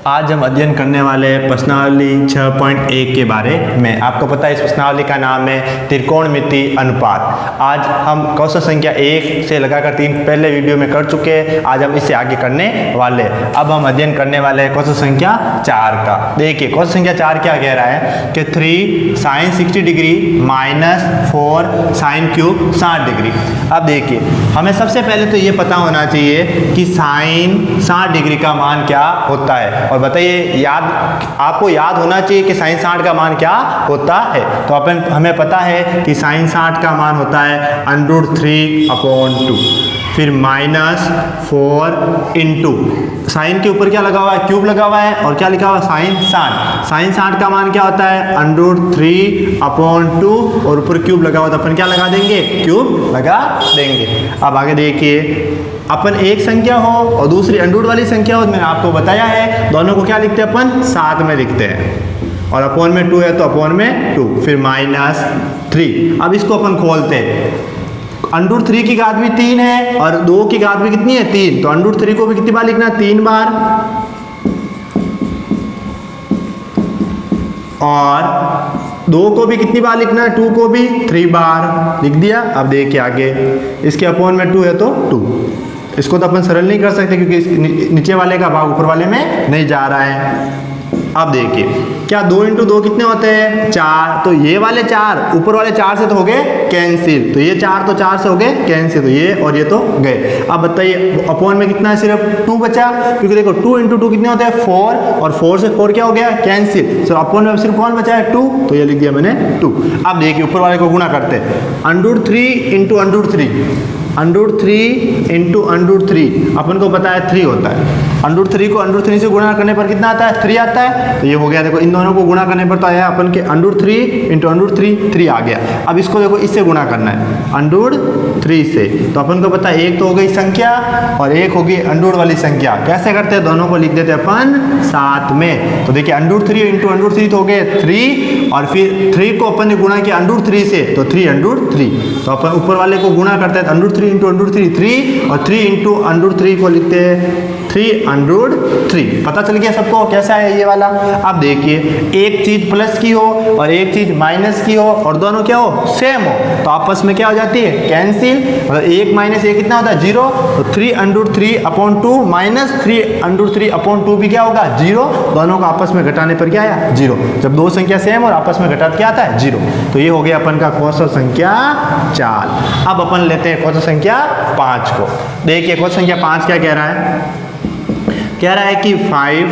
आज हम अध्ययन करने वाले हैं प्रश्नावली 6.1 के बारे में। आपको पता है इस प्रश्नावली का नाम है त्रिकोणमिति अनुपात। आज हम क्वेश्चन संख्या 1 से लगाकर 3 पहले वीडियो में कर चुके हैं। आज हम इसे आगे करने वाले हैं। अब हम अध्ययन करने वाले हैं क्वेश्चन संख्या 4 का। देखिए क्वेश्चन संख्या 4 क्या कह रहा है कि 3 sin 60 degree minus 4 sin cube 60 degree. अब देखिए हमें सबसे पहले तो ये पता होना चाहिए कि sin 60 डिग्री का मान क्या होता है। और बताइए आपको याद होना चाहिए कि sin 60 का मान क्या होता है। तो हमें पता है कि sin 60 का मान होता है √3/2, फिर -4 इंटू साइन के ऊपर क्या लगा हुआ है, क्यूब लगा हुआ है, और क्या लिखा हुआ है sin 60 का मान क्या होता है √3/2 और ऊपर क्यूब लगा हुआ, तो अपन क्या लगा देंगे, क्यूब लगा देंगे। अब आगे देखिए अपन एक संख्या हो और दूसरी अंडर वाली संख्या हो, मैंने आपको बताया है दोनों को क्या लिखते हैं अपन, साथ में लिखते हैं, और अपॉन में 2 है तो अपॉन में 2, फिर -3। अब इसको अपन खोलते हैं। √3 की घात भी 3 है और 2 की घात भी कितनी है, 3, तो √3 को भी कितनी बार लिखना, 3 बार, और 2 को भी कितनी बार लिखना है, 2 को भी 3 बार लिख दिया। अब देखिए आगे इसके अपॉन में 2 है तो 2, इसको तो अपन सरल नहीं कर सकते क्योंकि नीचे वाले का भाग ऊपर वाले में नहीं जा रहा है। अब देखिए क्या 2 × 2 कितने होते हैं, 4, तो ये वाले 4 ऊपर वाले 4 से तो हो गए कैंसिल, तो ये 4 तो 4 से हो गए कैंसिल, तो ये और ये तो गए। अब बताइए अपॉन में कितना है, सिर्फ 2 बचा, क्योंकि देखो 2 × 2 कितने होते हैं, 4, और 4 से 4 क्या हो गया, कैंसिल, तो अपॉन में सिर्फ कौन बचा है, 2, तो ये लिख दिया मैंने 2। अब देखिए ऊपर वाले को गुणा करते हैं, √3 × √3, √3 अपन को पता है 3 होता है। √3 को √3 से गुणा करने पर कितना आता है, 3 आता है, तो ये हो गया। देखो इन दोनों को गुणा करने पर तो आया अपन के √3 × √3 3 आ गया। अब इसको देखो इससे गुणा करना है √3 से, तो अपन को पता है एक तो हो गई संख्या और एक होगी अंडर वाली संख्या। कैसे करते हैं, दोनों को लिख देते हैं अपन साथ में। तो देखिए √3 × √3 तो हो गए 3, और फिर 3 को अपन ने गुणा किया √3 से, तो 3 तो अपन ऊपर वाले को गुणा करते हैं, √3 × √3 3, और 3 × √3 को लिखते हैं 3 पता चल गया सबको कैसा है ये वाला। अब देखिए एक चीज प्लस की हो और एक चीज माइनस की हो और दोनों क्या हो, सेम हो, तो आपस में क्या हो जाती है, कैंसिल। मतलब 1 - 1 कितना होता है, 0, तो 3√3/2 -3√3/2 भी क्या होगा, 0। दोनों को आपस में घटाने पर क्या आया, 0। जब दो संख्या सेम और आपस में घटा क्या आता है, 0। तो ये हो गया अपन का क्वेश्चन संख्या 4। अब अपन लेते हैं क्वेश्चन संख्या 5 को। देखिए क्वेश्चन संख्या 5 क्या कह रहा है, कह रहा है कि 5,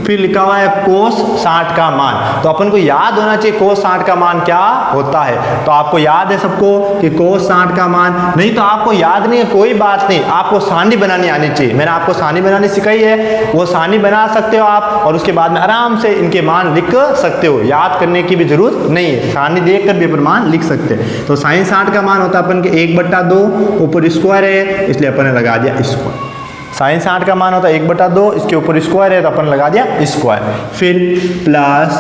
फिर लिखा हुआ है cos 60 का मान। तो अपन को याद होना चाहिए cos 60 का मान क्या होता है। तो आपको याद है सबको कि cos 60 का मान, नहीं तो आपको याद नहीं है कोई बात नहीं, आपको सारणी बनानी आनी चाहिए। मैंने आपको सारणी बनानी सिखाई है, वो सारणी बना सकते हो आप, और उसके बाद में आराम से इनके मान लिख सकते हो। याद करने की भी जरूरत नहीं है, सारणी देख कर भी अपन मान लिख सकते हैं। तो sin 60 का मान होता है अपन के 1/2, ऊपर स्क्वायर है इसलिए अपन ने लगा दिया स्क्वायर। sin 60 का मान होता है 1/2, इसके ऊपर स्क्वायर है तो अपन लगा दिया स्क्वायर, फिर प्लस,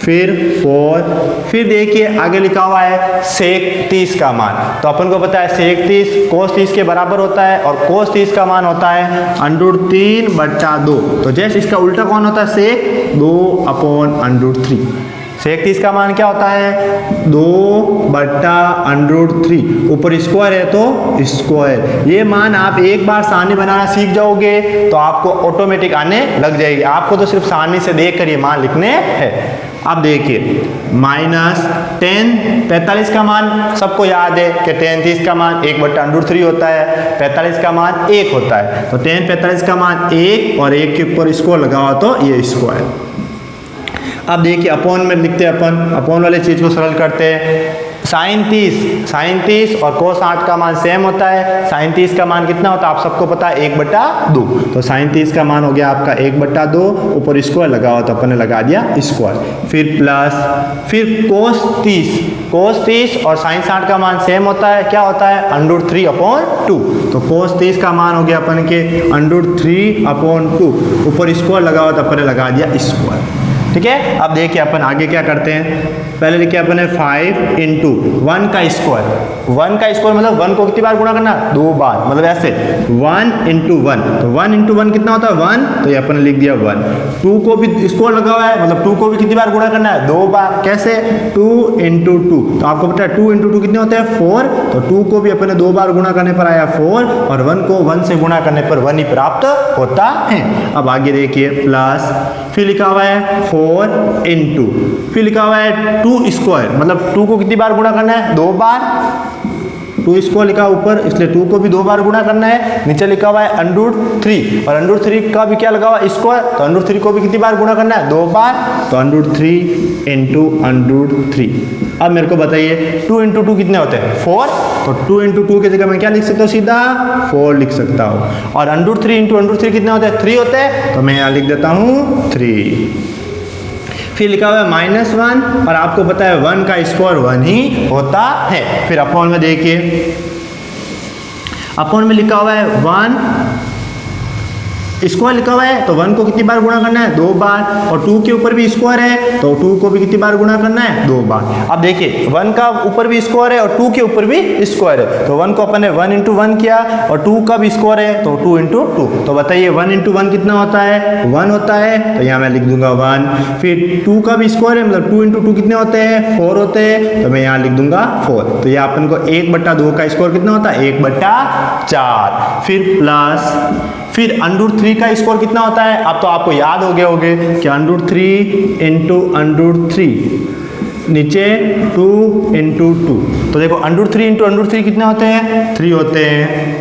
फिर 4, फिर देखिए आगे लिखा हुआ है sec 30 का मान। तो अपन को पता है sec 30 cos 30 के बराबर होता है, और cos 30 का मान होता है √3/2। तो जैसे इसका उल्टा कौन होता है, sec 2/√3। sec 30 का मान क्या होता है, 2/√3, ऊपर स्क्वायर है तो स्क्वायर। ये मान आप एक बार सारणी बनाना सीख जाओगे तो आपको ऑटोमेटिक आने लग जाएगी। आपको तो सिर्फ सारणी से देखकर ये मान लिखने हैं। अब देखिए -10 45 का मान सबको याद है कि 10 30 का मान 1/√3 होता है, 45 का मान 1 होता है, तो 10 45 का मान 1, और 1 के ऊपर स्क्वायर लगा हुआ तो ये स्क्वायर। अब देखिए अपॉन में लिखते हैं अपन, अपॉन वाले चीज को सरल करते हैं। sin 30 और cos 60 का मान सेम होता है। sin 30 का मान कितना होता है, आप सबको पता है 1/2, तो sin 30 का मान हो गया आपका 1/2, ऊपर स्क्वायर लगा हुआ तो अपन ने लगा दिया स्क्वायर, फिर प्लस, फिर cos 30 और sin 60 का मान सेम होता है, क्या होता है, √3/2, तो cos 30 का मान हो गया अपन के √3/2, ऊपर स्क्वायर लगा हुआ तो अपन ने लगा दिया स्क्वायर। ठीक है। अब देखिए अपन आगे क्या करते हैं, पहले लिखे अपन ने 5 × 1 का स्क्वायर। 1 का स्क्वायर मतलब 1 को कितनी बार गुणा करना, 2 बार, मतलब ऐसे 1 × 1, तो 1 × 1 कितना होता है 1, तो ये अपन ने लिख दिया 1, 2 को भी स्क्वायर लगा हुआ है, मतलब 2 को भी कितनी बार गुणा करना है, 2 बार। कैसे, 2 × 2, तो आपको पता है 2 × 2 कितने होते हैं, 4, तो 2 को भी अपने 2 बार गुणा करने पर आया 4, और 1 को 1 से गुणा करने पर 1 ही प्राप्त होता है। अब आगे देखिए, प्लस, फिर लिखा हुआ है 4 × फिर लिखा हुआ है 2 स्क्वायर, मतलब 2 को कितनी बार गुणा करना है, 2 बार। 2 स्क्वायर लिखा ऊपर, इसलिए 2 को भी 2 बार गुणा करना है। नीचे लिखा हुआ है √3, और √3 का भी क्या लगा हुआ है, स्क्वायर, तो √3 को भी कितनी बार गुणा करना है, 2 बार, तो √3 × √3। अब मेरे को बताइए 2 × 2 कितने होते हैं, 4, तो 2 × 2 की जगह मैं क्या लिख सकता हूँ, सीधा 4 लिख सकता हूँ। और √3 × √3 कितने होते हैं, 3 होते हैं, तो मैं यहाँ लिख देता हूँ 3। फिर लिखा हुआ है -1, और आपको पता है 1 का स्क्वायर 1 ही होता है। फिर अपॉन में देखिए, अपॉन में लिखा हुआ है 1 स्क्वायर लिखा हुआ है, तो 1 को कितनी बार गुणा करना है, 2 बार, और 2 के ऊपर भी स्क्वायर है, तो 2 को भी कितनी बार गुणा करना है, 2 बार। अब देखिए 1 का ऊपर भी स्क्वायर है और 2 के ऊपर भी स्क्वायर है, तो 1 को अपन ने 1 × 1 किया, और 2 का भी स्क्वायर है, तो 2 × 2। तो बताइए 1 × 1 कितना होता है, 1 होता है, तो यहाँ मैं लिख दूंगा 1। फिर 2 का भी स्क्वायर है, मतलब 2 × 2 कितने होते हैं, 4 होते हैं, तो मैं यहाँ लिख दूंगा 4। तो ये अपन को 1/2 का स्क्वायर कितना होता है, 1/4। फिर प्लस, फिर √3 का स्क्वायर कितना होता है, अब तो आपको याद हो गए होंगे कि √3 × √3 नीचे 2 × 2, तो देखो √3 × √3 कितने होते हैं, 3 होते हैं,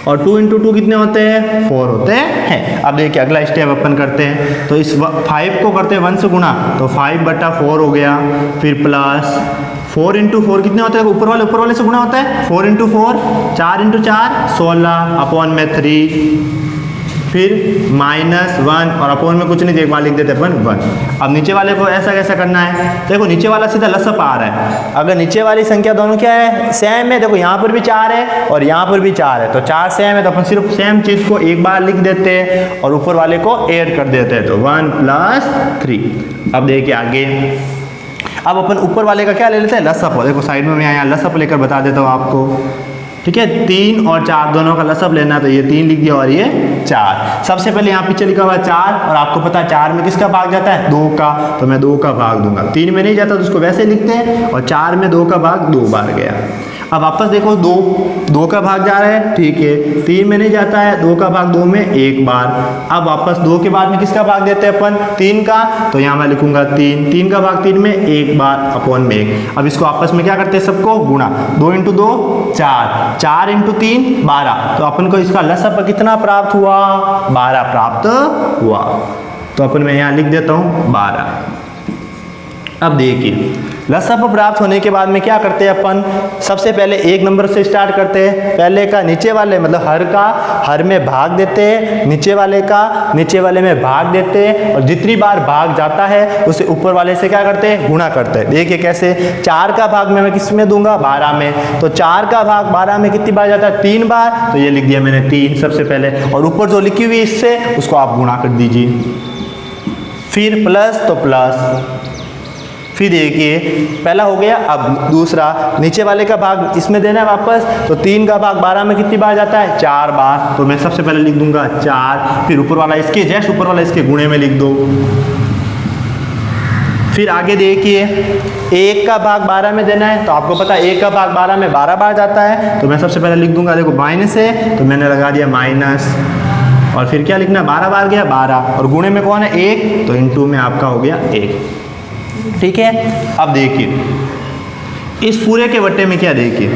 और 2 × 2 कितने होते हैं, 4 होते हैं। अब देखिए अगला स्टेप अपन करते हैं, तो इस 5 को करते हैं 1 से गुणा, तो 5/4 हो गया। फिर प्लस 4 × 4 कितने होते हैं, ऊपर वाले से गुणा होता है, 4 × 4, 4 × 4 16, अपॉन में 3, फिर -1, और अपॉन में कुछ नहीं, एक बार लिख देते अपन 1। अब नीचे वाले को ऐसा कैसा करना है, देखो नीचे वाला सीधा लसअप आ रहा है, अगर नीचे वाली संख्या दोनों क्या है, सेम है, देखो यहाँ पर भी 4 है और यहाँ पर भी 4 है, तो 4 सेम है, तो अपन सिर्फ सेम चीज़ को एक बार लिख देते हैं और ऊपर वाले को ऐड कर देते हैं, तो 1 + 3। अब देखिए आगे, अब अपन ऊपर वाले का क्या ले लेते हैं, लसअप। देखो साइड में मैं यहाँ लसअप लेकर बता देता हूँ आपको, ठीक है। 3 और 4 दोनों का लसअप लेना, तो ये 3 लिख दिया और ये 4। सबसे पहले यहाँ पीछे लिखा हुआ है 4, और आपको पता है 4 में किसका भाग जाता है, 2 का, तो मैं 2 का भाग दूंगा। 3 में नहीं जाता तो उसको वैसे लिखते हैं, और 4 में 2 का भाग 2 बार गया। अब वापस देखो 2 का भाग जा रहा है, ठीक है। 3 में नहीं जाता है, 2 का भाग 2 में 1 बार। अब वापस 2 के बाद में किसका भाग देते हैं अपन, 3 का, तो यहाँ मैं लिखूंगा 3 का भाग 3 में 1 बार, अपॉन में 1। अब इसको आपस में क्या करते हैं, सबको गुणा, 2 × 2 4, 4 × 3 12, तो अपन को इसका लसअप कितना प्राप्त हुआ, 12 प्राप्त हुआ। तो अपन मैं यहाँ लिख देता हूँ 12। अब देखिए लसअप प्राप्त होने के बाद में क्या करते हैं अपन, सबसे पहले 1 नंबर से स्टार्ट करते हैं। पहले का नीचे वाले, मतलब हर का हर में भाग देते हैं, नीचे वाले का नीचे वाले में भाग देते हैं, और जितनी बार भाग जाता है उसे ऊपर वाले से क्या करते हैं, गुणा करते हैं। देखिए कैसे, 4 का भाग मैं किस में दूंगा, 12 में, तो 4 का भाग 12 में कितनी बार जाता है, 3 बार, तो ये लिख दिया मैंने 3 सबसे पहले, और ऊपर जो लिखी हुई इससे उसको आप गुणा कर दीजिए। फिर प्लस, तो प्लस, फिर देखिए पहला हो गया। अब दूसरा, नीचे वाले का भाग इसमें देना है वापस, तो 3 का भाग 12 में कितनी बार जाता है, 4 बार, तो मैं सबसे पहले लिख दूंगा 4। फिर ऊपर वाला इसके जस्ट ऊपर वाला इसके गुणे में लिख दो। फिर आगे देखिए 1 का भाग 12 में देना है, तो आपको पता है 1 का भाग 12 में 12 बार जाता है, तो मैं सबसे पहले लिख दूंगा, देखो माइनस है तो मैंने लगा दिया माइनस, और फिर क्या लिखना, 12 बार गया 12, और गुणे में कौन है 1, तो इनटू में आपका हो गया 1, ठीक है। अब देखिए इस पूरे के बट्टे में क्या, देखिए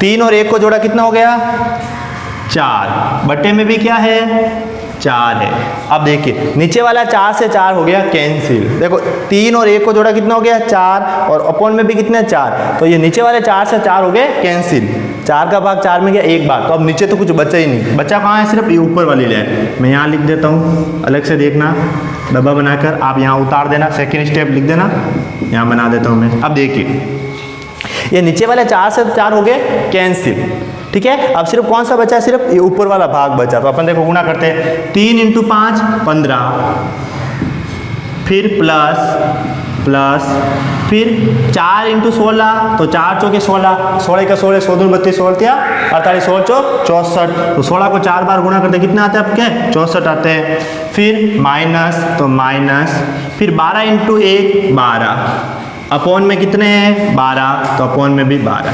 3 और 1 को जोड़ा कितना हो गया, 4, बट्टे में भी क्या है, 4 है। अब देखिए नीचे वाला 4 से 4 हो गया कैंसिल, देखो 3 और 1 को जोड़ा कितना हो गया, 4, और अपॉन में भी कितने 4, तो ये नीचे वाले 4 से 4 हो गए कैंसिल। 4 का भाग 4 में गया 1 बार, तो अब नीचे तो कुछ बचा ही नहीं, बचा कहाँ है, सिर्फ ये ऊपर वाली लाइन। मैं यहाँ लिख देता हूँ, अलग से देखना डब्बा बनाकर, आप यहाँ उतार देना, सेकेंड स्टेप लिख देना, यहाँ बना देता हूँ मैं। अब देखिए ये नीचे वाले 4 से 4 हो गए कैंसिल, ठीक है। अब सिर्फ कौन सा बचा है, सिर्फ ये ऊपर वाला भाग बचा, तो अपन देखो गुणा करते हैं, 3 × 5 15, फिर प्लस, फिर 4 इंटू 16, तो 4 चौके 16, 16 का 16, 16 दूनी 32, 16 तिया 48, 16 चौक 64, तो 16 को 4 बार गुणा करते कितने आते हैं आपके 64 आते हैं। फिर माइनस, तो माइनस, फिर 12 इंटू 1 12, अपॉन में कितने हैं 12, तो अपॉन में भी 12।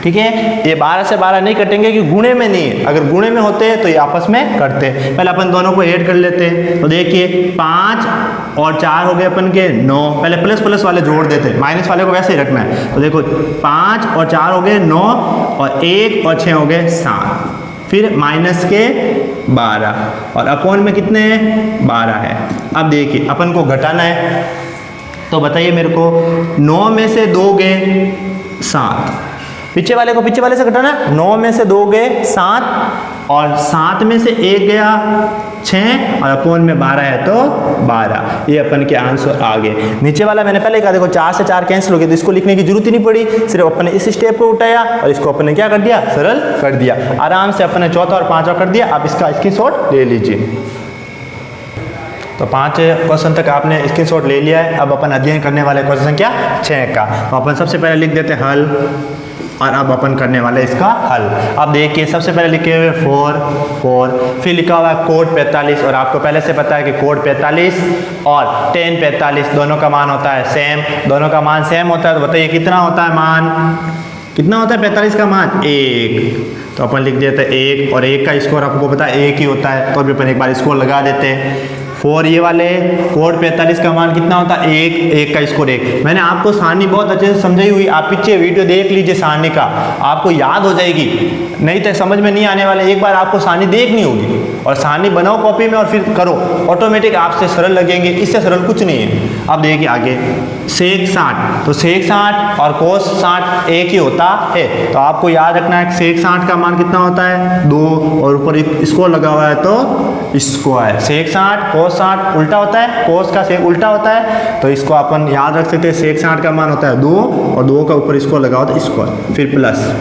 ठीक है, ये 12 से 12 नहीं कटेंगे कि गुणे में नहीं है, अगर गुणे में होते तो ये आपस में कटते। पहले अपन दोनों को ऐड कर लेते हैं, तो देखिए 5 और 4 हो गए अपन के 9, पहले प्लस प्लस वाले जोड़ देते, माइनस वाले को वैसे ही रखना है। तो देखो 5 और 4 हो गए 9, और 1 और 6 हो गए 7, फिर माइनस के 12, और अपॉन में कितने हैं 12 है। अब देखिए अपन को घटाना है, तो बताइए मेरे को 9 में से 2 गए 7, पीछे वाले को पीछे वाले से घटाना, 9 में से 2 गए 7, और 7 में से 1 गया 6, और अपॉन में 12 है तो 12। ये अपन के आंसर आ गए। नीचे वाला मैंने पहले कहा देखो 4 से 4 कैंसिल हो गया, तो इसको लिखने की जरूरत ही नहीं पड़ी, सिर्फ अपन ने इस स्टेप को उठाया और इसको अपन ने क्या कर दिया, सरल कर दिया। आराम से अपन ने चौथा और पांचवा कर दिया। आप इसका स्क्रीनशॉट ले लीजिए। तो 5 क्वेश्चन तक आपने स्क्रीनशॉट ले लिया है। अब अपन अध्ययन करने वाले क्वेश्चन क्या 6 का, तो अपन सबसे पहले लिख देते हैं हल, और अब अपन करने वाले इसका हल। अब देखिए सबसे पहले लिखे हुए 4, फिर लिखा हुआ है कोड 45, और आपको पहले से पता है कि कोड 45 और tan 45 दोनों का मान होता है सेम, दोनों का मान सेम होता है। तो बताइए कितना होता है मान, कितना होता है 45 का मान 1, तो अपन लिख देते हैं 1, और 1 का स्कोर आपको पता है 1 ही होता है, तो अभी अपन एक बार स्कोर लगा देते हैं। 4 ये वाले कोड 45 का मान कितना होता है 1, 1 का स्कोर 1। मैंने आपको सारणी बहुत अच्छे से समझाई हुई, आप पीछे वीडियो देख लीजिए सारणी का, आपको याद हो जाएगी, नहीं तो समझ में नहीं आने वाले। एक बार आपको सारणी देखनी होगी और सारणी बनाओ कॉपी में और फिर करो, ऑटोमेटिक आपसे सरल लगेंगे, इससे सरल कुछ नहीं है। अब देखिए आगे सेक 60, तो सेक 60 और कोस 60 एक ही होता है, तो आपको याद रखना है सेक 60 का मान कितना होता है 2, और ऊपर एक स्क्वायर लगा हुआ है तो स्क्वायर। सेक 60 कोस 60 उल्टा होता है, कोस का सेक उल्टा होता है, तो इसको अपन याद रख सकते हैं। सेक 60 का मान होता है 2, और 2 का ऊपर स्क्वायर लगा होता है स्क्वायर, फिर प्लस।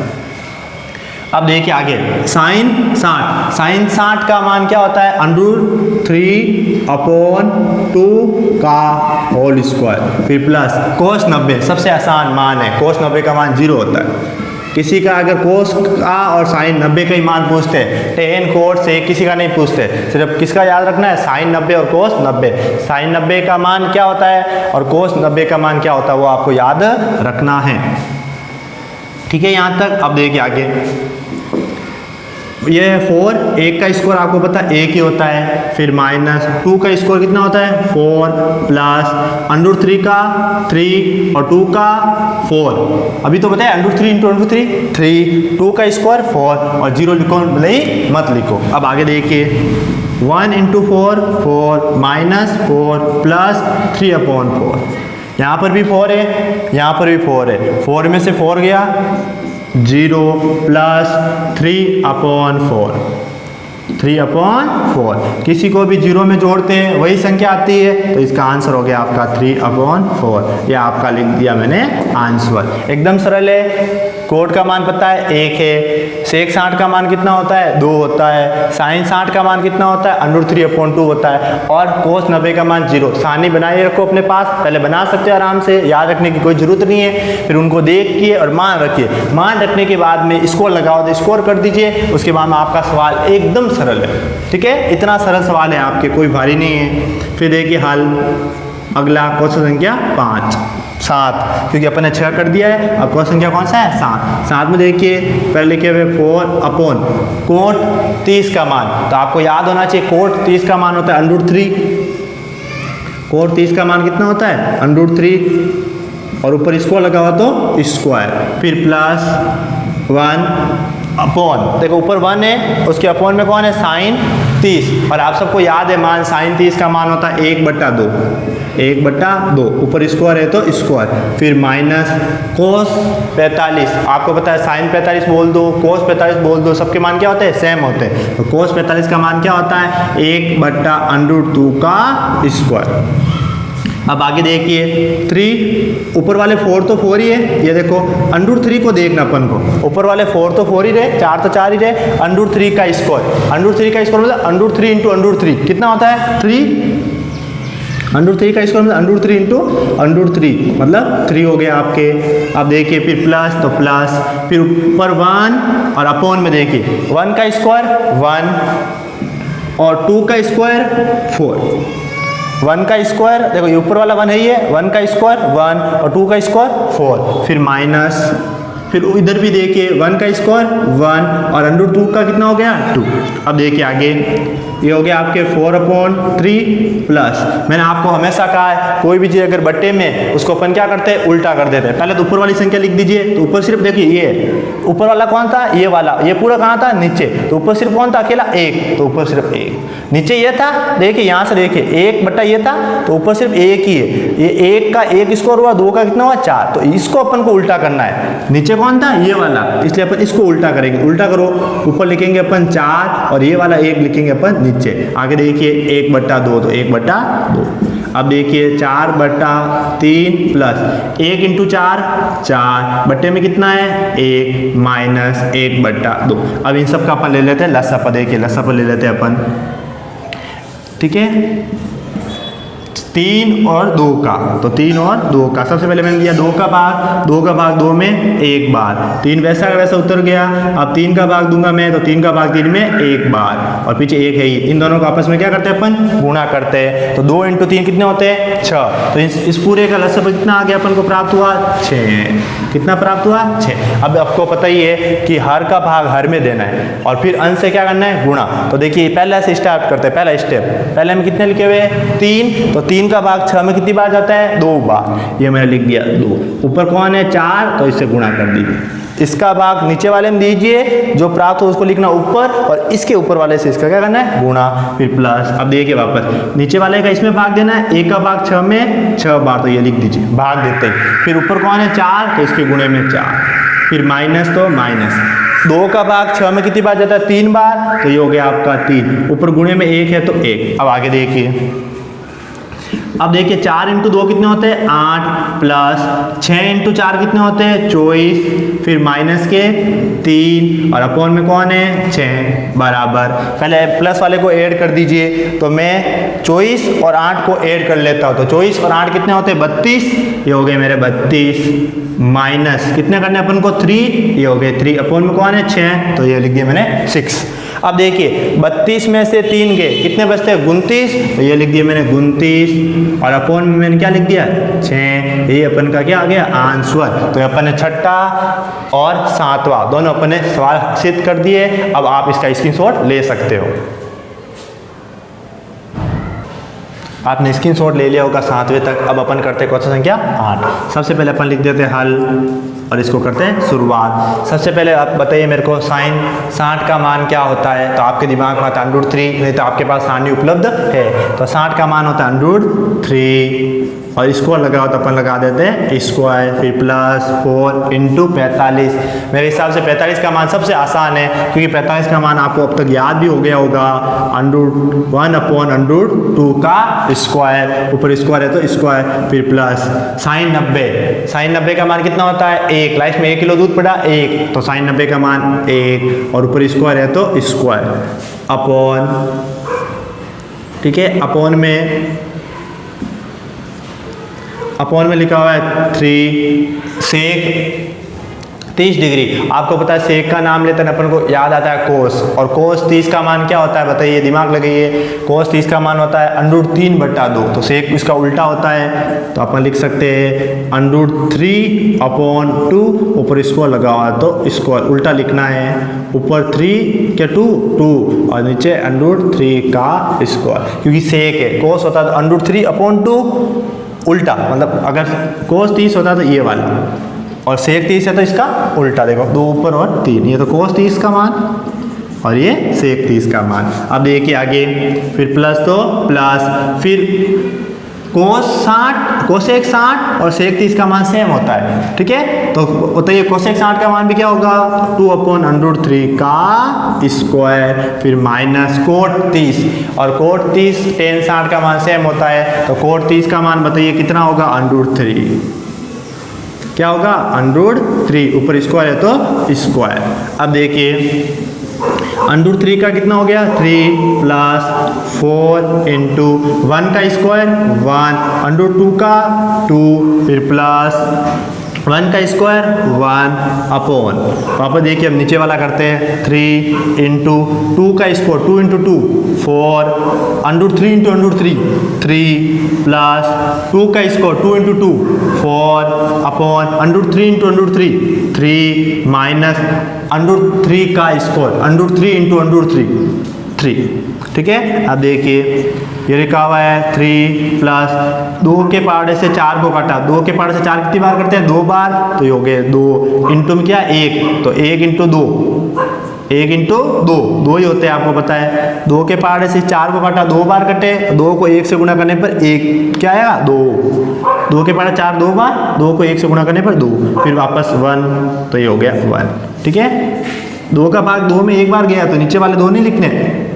अब देखिए आगे साइन 60, साइन 60 का मान क्या होता है √3/2 का होल स्क्वायर, फिर प्लस कोस 90, सबसे आसान मान है, कोस 90 का मान 0 होता है। किसी का अगर कोस का और साइन 90 का ही मान पूछते हैं, टेन कोट से किसी का नहीं पूछते, सिर्फ किसका याद रखना है साइन 90 और कोस 90। साइन 90 का मान क्या होता है और कोस 90 का मान क्या होता है वो आपको याद रखना है। ठीक है यहाँ तक। अब देखिए आगे ये 4, 1 का स्कोर आपको पता है 1 ही होता है, फिर माइनस 2 का स्कोर कितना होता है 4, प्लस √3 का 3 और 2 का 4। अभी तो बताया √3 इंटू √3 3, 2 का स्कोर 4 और 0 लिखो नहीं मत लिखो। अब आगे देखिए 1 इंटू 4 4 माइनस 4 प्लस 3/4। यहाँ पर भी 4 है, यहाँ पर भी 4 है, 4 में से 4 गया 0 प्लस 3/4, 3/4। किसी को भी 0 में जोड़ते हैं वही संख्या आती है, तो इसका आंसर हो गया आपका 3/4। यह आपका लिख दिया मैंने आंसर, एकदम सरल है। कोड का मान पता है 1 है, सेक 60 का मान कितना होता है 2 होता है, साइन 60 का मान कितना होता है √3/2 होता है, और कोस 90 का मान 0। सारणी बनाए रखो अपने पास, पहले बना सकते हो आराम से, याद रखने की कोई जरूरत नहीं है। फिर उनको देखिए और मान रखिए, मान रखने के बाद में स्कोर लगाओ तो स्कोर कर दीजिए, उसके बाद में आपका सवाल एकदम सरल है। ठीक है, इतना सरल सवाल है आपके, कोई भारी नहीं है। फिर देखिए हल, अगला क्वेश्चन संख्या 5 7, क्योंकि अपन ने 6 कर दिया है। अब क्वेश्चन संख्या कौन सा है 7 में देखिए पहले लिखे हुए 4 कोट 30 का मान, तो आपको याद होना चाहिए कोट 30 का मान होता है √3। कोट 30 का मान कितना होता है √3 और ऊपर स्क्वायर लगा हुआ तो स्क्वायर, फिर प्लस 1/, देखो ऊपर 1 है उसके अपॉन में कौन है साइन 30, और आप सबको याद है मान साइन 30 का मान होता है 1/2, 1/2, ऊपर स्क्वायर है तो स्क्वायर, फिर माइनस कोस 45। आपको पता है साइन 45 बोल दो, कोस 45 बोल दो, सबके मान क्या होते हैं सेम होते हैं। तो कोस 45 का मान क्या होता है 1/√2 का स्क्वायर। अब आगे देखिए 3, ऊपर वाले 4 तो 4 ही है, ये देखो √3 को देखना अपन को, ऊपर वाले 4 तो 4 ही रहे, 4 तो 4 ही रहे, √3 का स्क्वायर, √3 का स्क्वायर मतलब √3 इंटू √3 कितना होता है 3, √3 का स्क्वायर मतलब √3 इंटू √3 मतलब 3 हो गया आपके। अब देखिए फिर प्लस तो प्लस, फिर ऊपर 1 और अपॉन में देखिए 1 का स्क्वायर 1 और 2 का स्क्वायर 4। 1 का स्क्वायर देखो ये ऊपर वाला 1 है, ये 1 का स्क्वायर 1 और 2 का स्क्वायर 4, फिर माइनस, फिर इधर भी देखिए 1 का स्क्वायर 1 और √2 का कितना हो गया 2। अब देखिए आगे ये हो गया आपके 4/3 प्लस, मैंने आपको हमेशा कहा है कोई भी चीज़ अगर बट्टे में उसको अपन क्या करते हैं उल्टा कर देते हैं। पहले तो ऊपर वाली संख्या लिख दीजिए, तो ऊपर सिर्फ देखिए ये ऊपर वाला कौन था, ये वाला, ये पूरा कहाँ था नीचे, तो ऊपर सिर्फ कौन था अकेला 1, तो ऊपर सिर्फ 1, नीचे ये था देखिए यहाँ से देखिए 1 बट्टा ये था तो ऊपर सिर्फ 1 ही है, ये 1 का 1 स्क्वायर हुआ, 2 का कितना हुआ 4, तो इसको अपन को उल्टा करना है। नीचे कौन था ये वाला, इसलिए अपन इसको उल्टा करेंगे। उल्टा करो, ऊपर लिखेंगे अपन 4 और ये वाला 1 लिखेंगे अपन नीचे। आगे देखिए 1/2 तो 1/2। अब देखिए 4/3 प्लस 1 इंटू 4 4 बट्टे में कितना है 1 माइनस 1/2। अब इन सब का अपन ले लेते हैं लसापा, देखिए लसापा ले लेते हैं अपन, ठीक है 3 और 2 का, तो 3 और 2 का सबसे पहले मैंने लिया 2 का भाग 2 में 1 बार, 3 वैसा का वैसा उतर गया। अब 3 का भाग दूंगा मैं तो 3 का भाग 3 में 1 बार और पीछे 1 है ही, इन दोनों को आपस में क्या करते हैं अपन गुणा करते हैं, तो 2 × 3 कितने होते हैं 6, तो इस पूरे का लसापा कितना आ गया अपन को प्राप्त हुआ 6। कितना प्राप्त हुआ 6। अब आपको पता ही है कि हर का भाग हर में देना है और फिर अंश से क्या करना है गुणा। तो देखिए पहले से स्टार्ट करते हैं, पहला स्टेप, पहले में कितने लिखे हुए 3, तो 3 का भाग 6 में कितनी बार जाता है 2 बार, ये मैंने लिख दिया 2। ऊपर कौन है 4, तो इससे गुणा कर दीजिए। इसका भाग नीचे वाले में दीजिए, जो प्राप्त हो उसको लिखना ऊपर और इसके ऊपर वाले से इसका क्या करना है गुणा, फिर प्लस। अब देखिए वापस नीचे वाले का इसमें भाग देना है, 1 का भाग 6 में 6 बार, तो ये लिख दीजिए भाग देते हैं। फिर ऊपर कौन है 4, तो इसके गुणे में 4, फिर माइनस, तो माइनस 2 का भाग 6 में कितनी बार जाता है 3 बार, तो ये हो गया आपका 3, ऊपर गुणे में 1 है तो 1। अब आगे देखिए, अब देखिए 4 × 2 कितने होते हैं 8 प्लस 6 × 4 कितने होते हैं 24, फिर माइनस के 3 और अपॉन में कौन है 6 बराबर। पहले प्लस वाले को ऐड कर दीजिए, तो मैं 24 और 8 को ऐड कर लेता हूँ, तो 24 और 8 कितने होते हैं 32, ये हो गए मेरे 32 माइनस कितने करने अपन को 3, ये हो गए 3, अपॉन में कौन है 6, तो ये लिख दिया मैंने 6। अब देखिए 32 में से 3 गए कितने बचते हैं 29, तो ये लिख दिया मैंने 29 और अपॉन में मैंने क्या लिख दिया 6, ये अपन का क्या आ गया आंसर। तो अपन ने 6ठा और 7वां दोनों अपन ने सवाल सिद्ध कर दिए। अब आप इसका स्क्रीनशॉट ले सकते हो। आपने स्क्रीनशॉट ले लिया होगा 7वें तक। अब अपन करते हैं क्वेश्चन संख्या 8। सबसे पहले अपन लिख देते हैं हल और इसको करते हैं शुरुआत। सबसे पहले आप बताइए मेरे को साइन 60 का मान क्या होता है, तो आपके दिमाग में आता है √3, नहीं तो आपके पास सारणी उपलब्ध है, तो 60 का मान होता है √3 और स्क्वायर लगा हो तो अपन लगा देते हैं स्क्वायर, फिर प्लस 4 × 45। मेरे हिसाब से 45 का मान सबसे आसान है, क्योंकि 45 का मान आपको अब तक याद भी हो गया होगा, √1/√2 का स्क्वायर, ऊपर स्क्वायर है तो स्क्वायर, फिर प्लस साइन 90 का मान कितना होता है 1, लास्ट में 1 किलो दूध पड़ा 1, तो साइन 90 का मान 1 और ऊपर स्क्वायर है तो स्क्वायर, अपॉन, ठीक है अपॉन में लिखा हुआ है 3 सेक 30 डिग्री। आपको पता है सेक का नाम लेते हैं अपन को याद आता है कोस, और कोस 30 का मान क्या होता है बताइए, दिमाग लगाइए। कोस 30 का मान होता है √3/2, तो सेक इसका उल्टा होता है, तो अपन लिख सकते हैं √3/2, ऊपर स्क्वायर लगा हुआ है तो स्क्वायर उल्टा लिखना है, ऊपर 3 के 2 और नीचे √3 का स्क्वायर, क्योंकि सेक है। कोस होता है √3/2 उल्टा, मतलब अगर कोस 30 होता तो ये वाला, और सेक 30 है तो इसका उल्टा, देखो 2 ऊपर और 3, ये तो कोस 30 का मान और ये सेक 30 का मान। अब देखिए आगे, फिर प्लस तो प्लस, फिर कोसेक 60 और सेक 30 का मान सेम होता है, ठीक है। तो बताइए कोसेक 60 का मान भी क्या होगा 2/√3 का स्क्वायर, फिर माइनस कोट 30, और कोट 30 tan 60 का मान सेम होता है, तो कोट 30 का मान बताइए कितना होगा √3, क्या होगा √3, ऊपर स्क्वायर है तो स्क्वायर। अब देखिए अंडर 3 का कितना हो गया 3 प्लस 4 इंटू 1 का स्क्वायर 1, अंडर 2 का 2, फिर प्लस 1 का स्क्वायर 1 अपॉन, वापस देखिए हम नीचे वाला करते हैं 3 इंटू 2 का square 2 into 2 4, under 3 into under 3 3 plus 2 का square 2 into 2 4 upon under 3 into under 3 3 minus under 3 का स्क्वायर अंडर 3 इंटू अंडर 3 3, ठीक है। अब देखिए ये लिखा हुआ है 3 प्लस 2 के पावड़े से 4 को काटा, 2 के पावड़े से 4 कितनी बार करते हैं 2 बार, तो ये हो गए 2 इंटू में क्या 1, तो 1 इंटू 2 1 इंटू 2 ही होते हैं, आपको पता है। 2 के पावड़े से 4 को काटा 2 बार कटे, 2 को 1 से गुणा करने पर 1 क्या आएगा 2, 2 के पावड़े 4 2 बार, 2 को 1 से गुणा करने पर 2, फिर वापस 1, तो ये हो गया 1, ठीक है। 2 का भाग 2 में एक बार गया तो नीचे वाले 2 नहीं लिखने,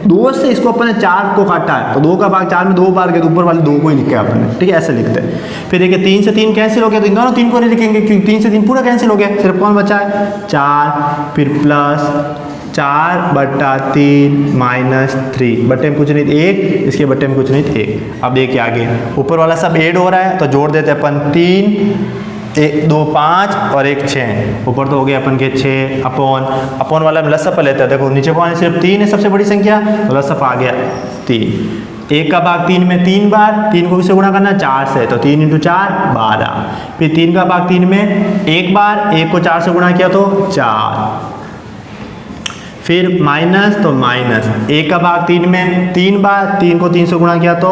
2 से इसको अपन ने 4 को काटा है तो 2 का भाग 4 में 2 बार गया तो ऊपर वाले 2 को ही लिखा है अपन ने, ठीक है, ऐसे लिखते हैं। फिर देखिए 3 से 3 कैंसिल हो गया तो इन दोनों 3 को नहीं लिखेंगे क्योंकि 3 से 3 पूरा कैंसिल हो गया, सिर्फ कौन बचा है 4, फिर प्लस 4/3 माइनस 3, बट्टे में कुछ नहीं 1, इसके बट्टे में कुछ नहीं 1। अब देखिए आगे ऊपर वाला सब ऐड हो रहा है तो जोड़ देते हैं अपन 3 1 2 5 और 1 6, ऊपर तो हो गया अपन के 6 अपॉन वाला लसअप लेते हैं। देखो नीचे कौन है सिर्फ 3 है सबसे बड़ी संख्या, तो लसअप आ गया 3। 1 का भाग 3 में 3 बार, 3 को किससे गुणा करना 4 से, तो 3 इंटू 4 12, फिर 3 का भाग 3 में 1 बार, 1 को 4 से गुणा किया तो 4, फिर माइनस तो माइनस 1 का भाग 3 में 3 बार, 3 को 3 से गुणा किया तो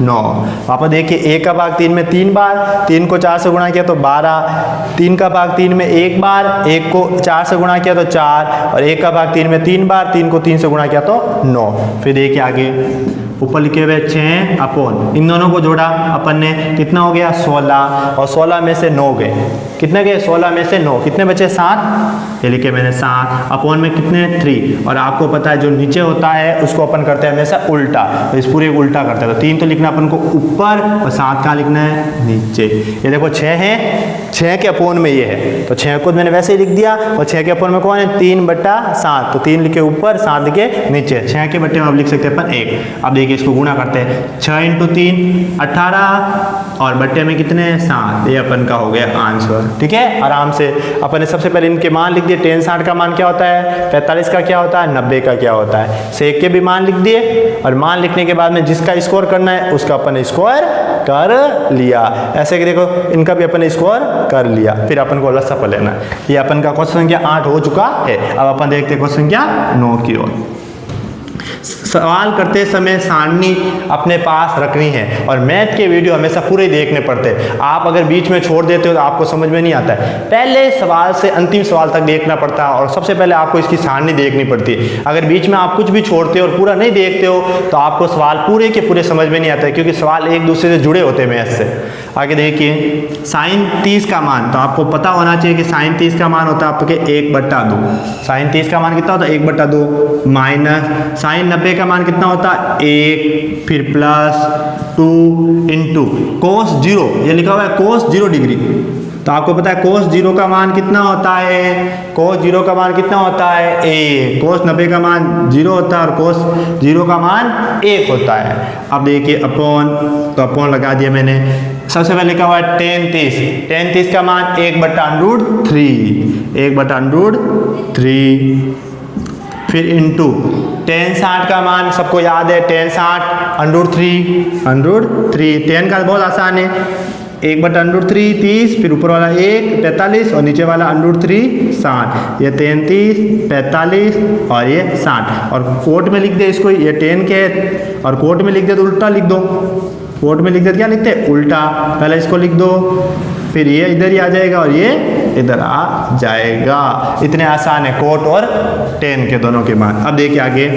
9, वापस देखिए 1 का भाग 3 में 3 बार, 3 को 4 से गुणा किया तो 12, 3 का भाग 3 में 1 बार, 1 को 4 से गुणा किया तो 4, और 1 का भाग 3 में 3 बार, 3 को 3 से गुणा किया तो 9। फिर देखिए आगे ऊपर लिखे हुए 6 अपॉन, इन दोनों को जोड़ा अपन ने, कितना हो गया 16, और 16 में से 9 गए, कितने गए 16 में से 9, कितने बचे 7, ये लिखे मैंने 7, अपॉन में कितने 3, और आपको पता है जो नीचे होता है उसको अपन करते हैं हमेशा उल्टा, तो इस पूरे को उल्टा करते हैं, तो 3 तो लिखना अपन को ऊपर और 7 कहाँ लिखना है नीचे। ये देखो 6 है, 6 के अपॉन में ये है तो 6 को मैंने वैसे ही लिख दिया, और 6 के अपॉन में कौन है 3/7, तो 3 लिखे ऊपर 7 लिखे नीचे, 6 के बट्टे में अब लिख सकते हैं अपन 1। अब देखिए इसको गुणा करते हैं, 6 इंटू 3 18, और बट्टे में कितने 7, ये अपन का हो गया आंसर, ठीक है। आराम से अपन ने सबसे पहले इनके मान लिख दिए, 10 60 का मान क्या होता है, 45 का क्या होता है, 90 का क्या होता है, सेक के भी मान लिख दिए, और मान लिखने के बाद में जिसका स्कोर करना है उसका अपन स्कोर कर लिया, ऐसे कि देखो इनका भी अपन स्कोर कर लिया। फिर अपन को लसअप लेना है, ये अपन का क्वेश्चन संख्या 8 हो चुका है। अब अपन देखते हैं क्वेश्चन संख्या 9 की ओर। सवाल करते समय सारणी अपने पास रखनी है, और मैथ के वीडियो हमेशा पूरे देखने पड़ते हैं, आप अगर बीच में छोड़ देते हो तो आपको समझ में नहीं आता है, पहले सवाल से अंतिम सवाल तक देखना पड़ता है, और सबसे पहले आपको इसकी सारणी देखनी पड़ती है। अगर बीच में आप कुछ भी छोड़ते हो और पूरा नहीं देखते हो तो आपको सवाल पूरे के पूरे समझ में नहीं आता है, क्योंकि सवाल एक दूसरे से जुड़े होते हैं मैथ से। आगे देखिए साइन 30 का मान, तो आपको पता होना चाहिए कि साइन 30 का मान होता है आपके 1/2, साइन 30 का मान कितना होता है 1/2, माइनस साइन 90 का मान कितना होता है 1, फिर प्लस 2 इंटू कोस 0, ये लिखा हुआ है कोस 0 डिग्री, तो आपको पता है कोस 0 का मान कितना होता है, कोस 0 का मान कितना होता है 1, कोस 90 का मान 0 होता है और कोस 0 का मान 1 होता है। अब देखिए अपॉन, तो अपॉन लगा दिया मैंने, सबसे पहले लिखा हुआ है tan 30, tan 30 का मान 1/√3, 1/√3, फिर इंटू tan 60 का मान सबको याद है, tan 60 √3, tan का बहुत आसान है, 1/√3 30, फिर ऊपर वाला 1 45 और नीचे वाला √3 60, ये 33 45 और ये 60, और कोट में लिख दे इसको, ये 10 के, और कोट में लिख दे तो उल्टा लिख दो, कोट में लिख दे क्या लिखते हैं उल्टा, पहले इसको लिख दो, फिर ये इधर ही आ जाएगा और ये इधर आ जाएगा। इतने आसान है कोट और 10 के दोनों के मान। अब देखिए आगे,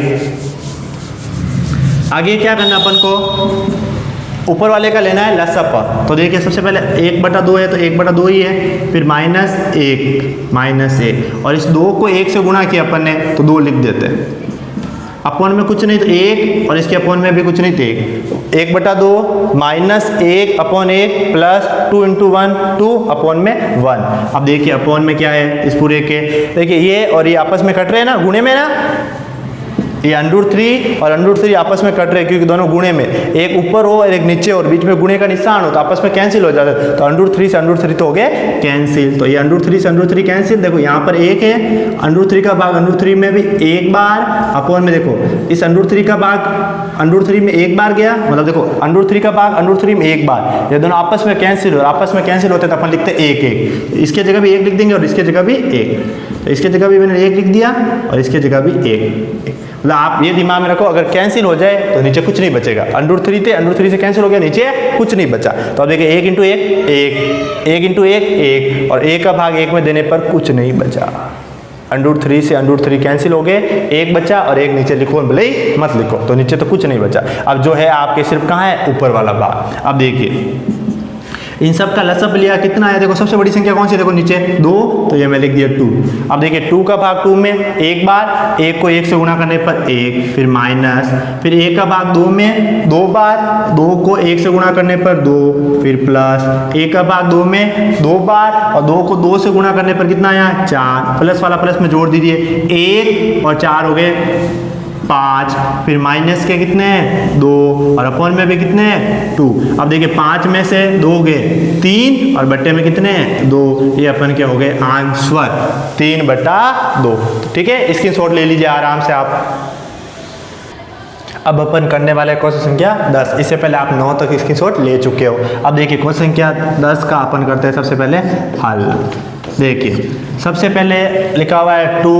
आगे क्या करना अपन को, ऊपर वाले का लेना है लसअप, तो देखिए सबसे पहले 1/2 है तो 1/2 ही है, फिर -1 और इस 2 को 1 से गुणा किया अपन ने तो 2 लिख देते हैं, अपॉन में कुछ नहीं तो 1 और इसके अपॉन में भी कुछ नहीं तो 1, 1/2 माइनस 1/1 प्लस 2 × 1 2 अपॉन में 1। अब देखिए अपॉन में क्या है इस पूरे के, देखिए ये और ये आपस में कट रहे हैं ना, गुणे में ना, ये √3 और √3 आपस में कट रहे हैं क्योंकि दोनों गुणे में, एक ऊपर हो और एक नीचे और बीच में गुणे का निशान हो तो आपस में कैंसिल हो जाता है। तो √3 से √3 तो हो गए कैंसिल। तो ये √3 से √3 कैंसिल। देखो यहाँ पर 1 है, √3 का भाग √3 में भी एक बार, अपॉन में देखो इस √3 का भाग √3 में एक बार गया, मतलब देखो √3 का भाग √3 में एक बार, ये दोनों आपस में कैंसिल हो, आपस में कैंसिल होते तो अपन लिखते 1 1, इसके जगह भी 1 लिख देंगे और इसके जगह भी 1, तो इसके जगह भी मैंने 1 लिख दिया और इसके जगह भी 1। मतलब आप ये दिमाग में रखो, अगर कैंसिल हो जाए तो नीचे कुछ नहीं बचेगा। √3 थे, √3 से कैंसिल हो गया, नीचे कुछ नहीं बचा। तो अब देखिए 1 × 1 1, 1 × 1 1, और 1 का भाग 1 में देने पर कुछ नहीं बचा। √3 से √3 कैंसिल हो गए, 1 बचा और 1 नीचे लिखो, भले ही मत लिखो, तो नीचे तो कुछ नहीं बचा। अब जो है आपके सिर्फ कहाँ है, ऊपर वाला भाग। अब देखिए इन सब का लसअप लिया कितना है, देखो सबसे बड़ी संख्या कौन सी, देखो नीचे 2, तो ये मैं लिख दिया 2। अब देखिए 2 का भाग 2 में एक बार, 1 को 1 से गुणा करने पर 1, फिर माइनस, फिर 1 का भाग 2 में 2 बार, 2 को 1 से गुणा करने पर 2, फिर प्लस, 1 का भाग 2 में 2 बार और 2 को 2 से गुणा करने पर कितना आया 4, प्लस वाला प्लस में जोड़ दीजिए, 1 और 4 हो गए 5, फिर माइनस के कितने हैं 2 और अपॉन में भी कितने हैं 2। अब देखिए 5 में से 2 गए 3 और बट्टे में कितने हैं 2, ये अपन के हो गए आंसर 3/2। ठीक है, स्क्रीनशॉट ले लीजिए आराम से आप। अब अपन करने वाले क्वेश्चन संख्या 10, इससे पहले आप 9 तक स्क्रीनशॉट ले चुके हो। अब देखिए क्वेश्चन संख्या 10 का अपन करते हैं सबसे पहले हल। देखिए सबसे पहले लिखा हुआ है 2,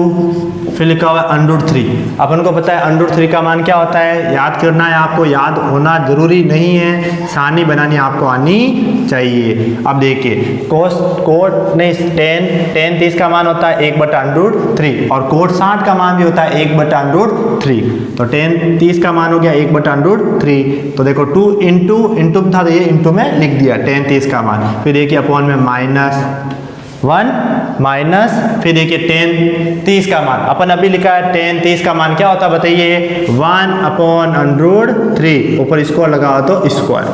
फिर लिखा हुआ है √3। अपन को पता है √3 का मान क्या होता है, याद करना है आपको, याद होना जरूरी नहीं है, सारणी बनानी आपको आनी चाहिए। अब देखिए tan 30 का मान होता है 1/√3 और cot 60 का मान भी होता है 1/√3। तो tan 30 का मान हो गया 1/√3। तो देखो 2 इंटू था तो ये इंटू में लिख दिया tan 30 का मान, फिर देखिए अपॉन में -1 माइनस, फिर देखिए tan 30 का मान अपन अभी लिखा है, tan 30 का मान क्या होता है बताइए 1/√3, ऊपर स्क्वायर लगाओ तो स्क्वायर,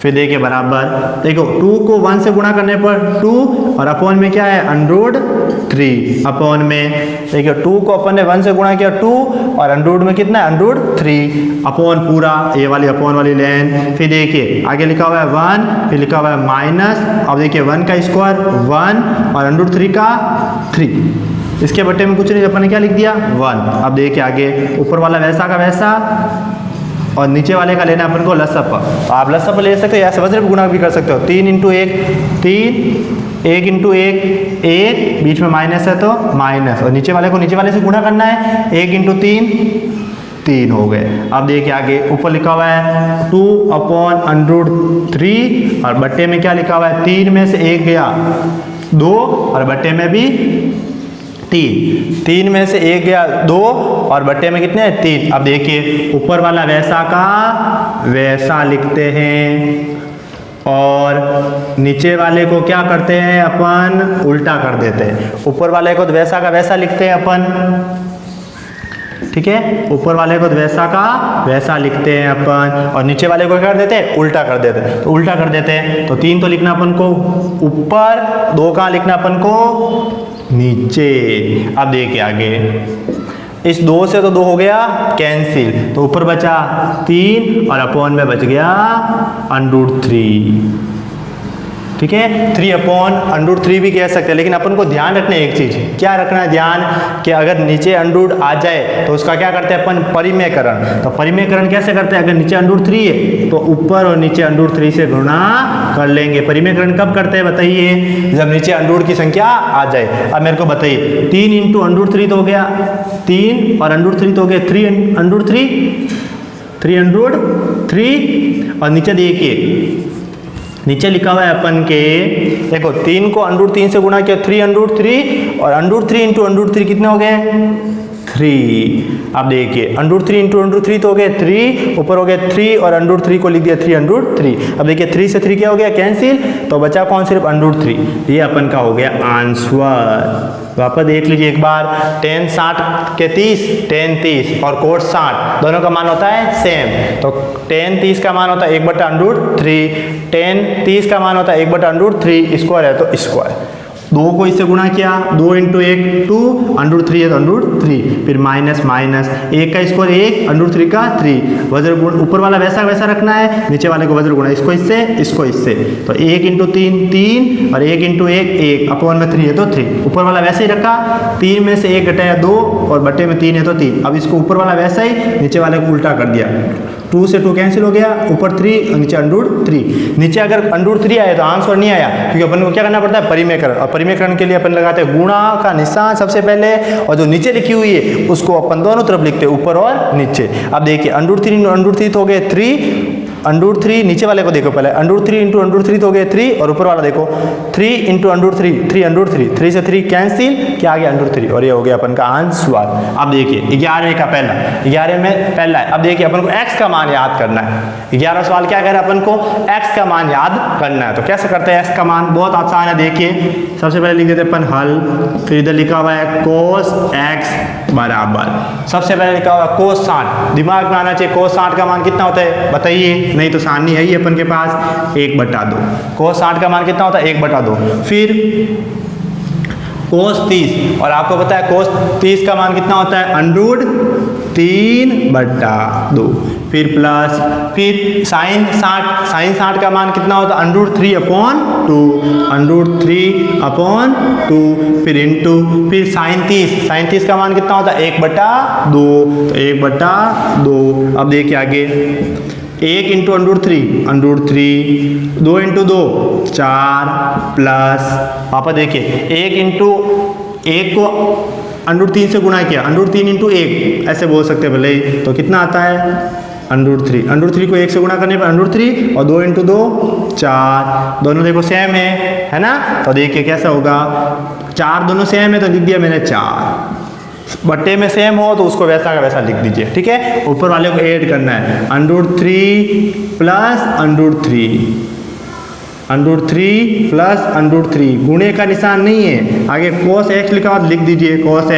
फिर देखिए बराबर, देखो 2 को 1 से गुणा करने पर 2 और अपॉन में क्या है √3, अपॉन में देखिए 2 को अपन ने 1 से गुणा किया 2 और √ में कितना है √3, अपॉन पूरा ये वाली अपॉन वाली लाइन, फिर देखिए आगे लिखा हुआ है 1, फिर लिखा हुआ है माइनस, अब देखिए 1 का स्क्वायर 1 और √3 का 3, इसके बट्टे में कुछ नहीं, अपन ने क्या लिख दिया 1। अब देखिए आगे ऊपर वाला वैसा का वैसा और नीचे वाले का लेना अपन को लसअप, तो आप लसअप ले सकते हो या वज्र गुणा भी कर सकते हो। 3 × 1 3, 1 × 1 1, बीच में माइनस है तो माइनस, और नीचे वाले को नीचे वाले से गुणा करना है, 1 × 3 3 हो गए। अब देखिए आगे ऊपर लिखा हुआ है 2/√3 और बट्टे में क्या लिखा हुआ है 3 में से 1 गया 2 और बट्टे में भी 3 में से 1 गया 2 और बट्टे में कितने 3। अब देखिए ऊपर वाला वैसा का वैसा लिखते हैं और नीचे वाले को क्या करते हैं अपन उल्टा कर देते हैं। ऊपर वाले को तो वैसा का वैसा लिखते हैं अपन, ठीक है, ऊपर वाले को तो वैसा का वैसा लिखते हैं अपन और नीचे वाले को क्या कर देते हैं उल्टा कर देते हैं। तो उल्टा कर देते हैं तो 3 तो लिखना अपन को ऊपर, 2 कहाँ लिखना अपन को नीचे। अब देखिए आगे इस 2 से तो 2 हो गया कैंसिल, तो ऊपर बचा 3 और अपॉन में बच गया √3। ठीक है, 3/√3 भी कह सकते हैं, लेकिन अपन को ध्यान रखना है एक चीज, क्या रखना है ध्यान कि अगर नीचे √ आ जाए तो उसका क्या करते हैं अपन परिमेयकरण। तो परिमेयकरण कैसे करते हैं, अगर नीचे √3 है तो ऊपर और नीचे √3 से गुणा कर लेंगे। परिमेयकरण कब करते हैं बताइए, जब नीचे √ की संख्या आ जाए। अब मेरे को बताइए 3 × √3 तो हो गया 3 और √3 तो हो गया 3/√3 और नीचे देखिए नीचे लिखा हुआ है अपन के, देखो 3 को √3 से गुणा किया 3/√3 और √3 × √3 कितने हो गए 3। अब देखिए √3 इंटू √3 तो हो गया 3, ऊपर हो गया 3 और √3 को लिख दिया 3 अब देखिए 3 से 3 क्या हो गया कैंसिल, तो बचा कौन, सिर्फ √3। ये अपन का हो गया आंसर। वापस देख लीजिए एक बार, tan 60 के 30, tan 30 और cos 60 दोनों का मान होता है सेम, तो tan 30 का मान होता है 1/√3, tan 30 का मान होता है 1/√3, स्क्वायर है तो स्क्वायर। 2 को इससे गुणा किया, 2 इंटू 1 2, √3 है तो √3, फिर माइनस माइनस, 1 का स्क्वायर 1, √3 का 3, वज्र गुण ऊपर वाला वैसा वैसा रखना है, नीचे वाले को वज्र गुणा, इसको इससे इसको इससे, तो 1 इंटू 3 3 और 1 इंटू 1 1, अपॉन में 3 है तो 3, ऊपर वाला वैसे ही रखा, 3 में से 1 घटाया 2 और बटे में 3 है तो 3। अब इसको ऊपर वाला वैसा ही, नीचे वाले को उल्टा कर दिया, 2 से 2 कैंसिल हो गया, ऊपर 3 नीचे √3। नीचे अगर √3 आया तो आंसर नहीं आया, क्योंकि अपन को क्या करना पड़ता है, परिमेयकरण, और परिमेयकरण के लिए अपन लगाते हैं गुणा का निशान सबसे पहले, और जो नीचे लिखी हुई है उसको अपन दोनों तरफ लिखते हैं, ऊपर और नीचे। अब देखिए √3 तो हो गए 3, √3 नीचे वाले को देखो पहले, √3 इंटू √3 तो हो गए 3, और ऊपर वाला देखो 3 इंटू √3 3 3 से 3 कैंसिल, क्या आ गया √3, और ये हो गया अपन का आंसर। अब देखिए 11 का पहला, 11 में पहला है। अब देखिए अपन को x का मान याद करना है, 11 सवाल क्या कह रहा है अपन को, x का मान याद करना है। तो कैसे करते हैं x का मान, बहुत आसान है। देखिए सबसे पहले लिख देते हैं अपन हल, फिर इधर लिखा हुआ है cos x बराबर, सबसे पहले लिखा हुआ है cos 60, दिमाग में आना चाहिए cos 60 का मान कितना होता है बताइए, नहीं तो सारणी है ही अपन के पास 1/2। cos 60 का मान कितना होता है 1/2। फिर cos 30, और आपको पता है cos 30 का मान कितना होता है √3/2। फिर प्लस, फिर sin 60 का मान कितना होता है √3/2, √3/2, फिर इंटू, फिर sin 30 का मान कितना होता है 1/2, तो 1/2। अब देखिए आगे 1 इंटू √3, 2 इंटू 2 4, प्लस पापा देखिए 1 इंटू 1 को √3 से गुणा किया, √3 इंटू 1 ऐसे बोल सकते हैं भले ही, तो कितना आता है √3 को 1 से गुणा करने पर √3, और 2 इंटू 2 4, दोनों देखो सेम है ना, तो देखिए कैसा होगा, 4 दोनों सेम है तो लिख दिया मैंने 4, बट्टे में सेम हो तो उसको वैसा का वैसा लिख दीजिए, ठीक है। ऊपर वाले को ऐड करना है, √3 प्लस √3 गुणे का निशान नहीं है, आगे cos x लिखा हुआ लिख दीजिए, cos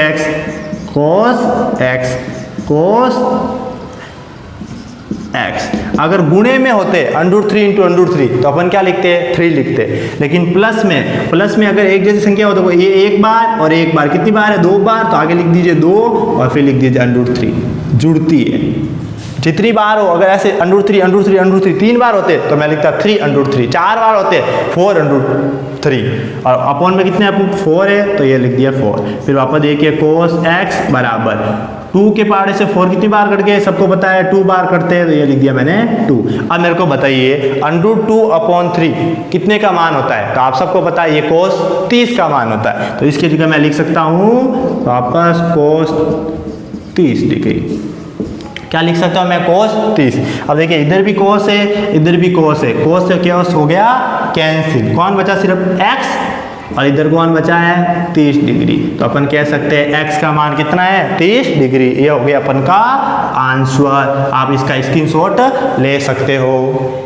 x। अगर गुणे में होते √3 इंटू √3 तो अपन क्या लिखते हैं 3 लिखते, लेकिन प्लस में अगर एक जैसी संख्या हो तो ये एक बार और एक बार, कितनी बार है 2 बार, तो आगे लिख दीजिए 2 और फिर लिख दीजिए √3, जुड़ती है जितनी बार हो। अगर ऐसे √3 3 बार होते तो मैं लिखता 3 4 बार होते 4 और अपॉन में कितने 4 है तो ये लिख दिया 4। फिर वापस देखिए cos x बराबर 2 के पारे से 4 कितनी बार कट गए, सबको पता है 2 बार कटते हैं, तो ये लिख दिया मैंने 2। अब मेरे को बताइए √2/3 कितने का मान होता है, तो आप सबको पता है ये cos 30 का मान होता है, तो इसकी जगह मैं लिख सकता हूँ वापस cos 30 डिग्री। क्या लिख सकता हूँ मैं cos 30। अब देखिए इधर भी cos है इधर भी cos है, cos से क्या हो गया कैंसिल, कौन बचा सिर्फ x, और इधर कौन बचा है 30 डिग्री, तो अपन कह सकते हैं x का मान कितना है 30 डिग्री। ये हो गया अपन का आंसर, आप इसका स्क्रीनशॉट ले सकते हो।